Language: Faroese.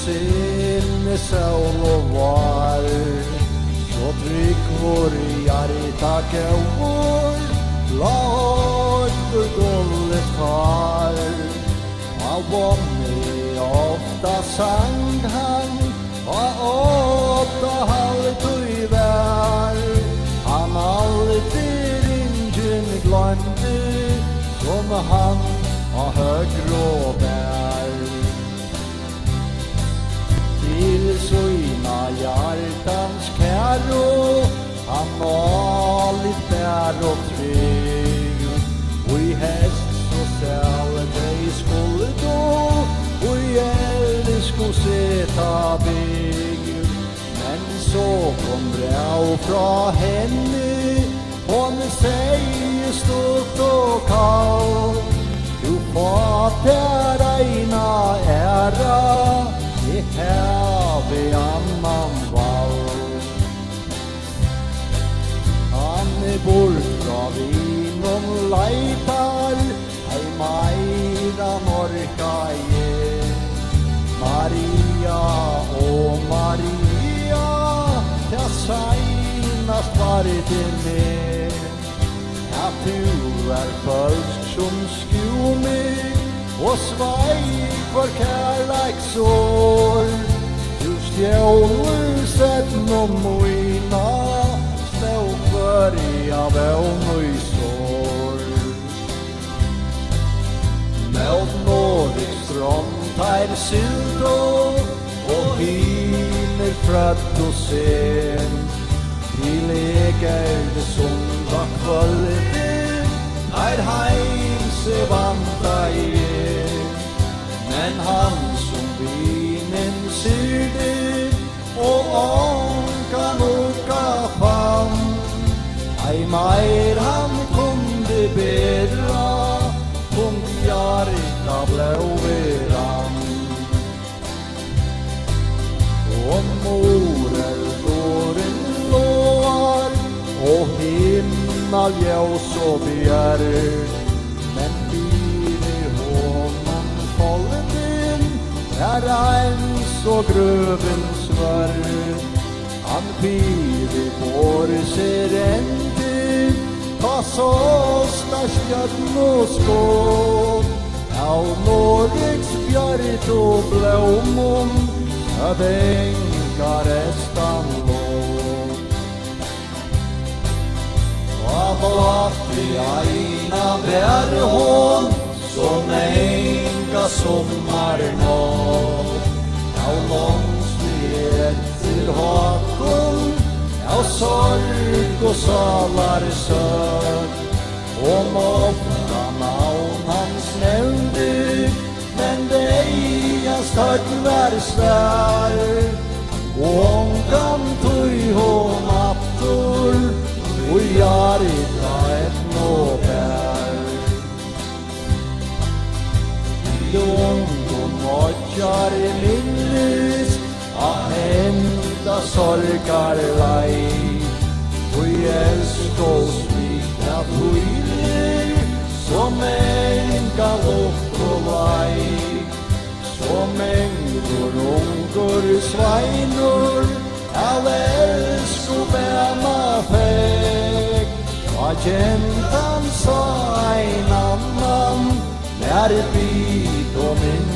sinne sól og var, så trygg vår hjarta gåur, la høytur gullet far. Av vonni ofta sang han, og åtta halvtui vær, han alltid ingen glömde, som han av högre bär. Til sina hjartans kæro, han maligt bär och trygg, og i hest så selv dei skulle gå, og i elsko seta bygg. Men så kom brev fra henne, hon säger stort och kallt, du fatter eina ära, det här vi annan vall. Han bort fra vinom leitar, hei meira norka Maria og Maria, ja seinast var det med, at du falsk som sku mig, og sveik for kærleiksår. Du stjåler sett noen moina, slå for i av øvn og i sår. Meld Nordic strand tar sylt og hiner frøtt og sen, til eger det sondag kvalitet, heimse vanta men han som vinen syrde, og ankan åka fram, ei meir han kunde bedra, punkt hjarta blåveran. Og moreldåren lår, og himmel ljus og bjerg, men blir honom folden, eins og grøven sverd. Han pili por ser ente, ta såsta skjøtten og skål, av Nordics bjart og blåmon, av enka restan låg. Av at vi eina bär hån, som enka sommar nåd, av långslig etter hakon, av sorg og salar søg, om ofta navn hans nevnte, men deiast hørt vær svær, og omgang tøy hon attor, og hjarta et nå bær. Långt modjar minnes, av henta sorgar lei, og elsk og smikta tøyler, som enka luft og vei, som engur ungur sveinur, av elsk og bæma fekk, og gentan sa ein annan, nær bit og min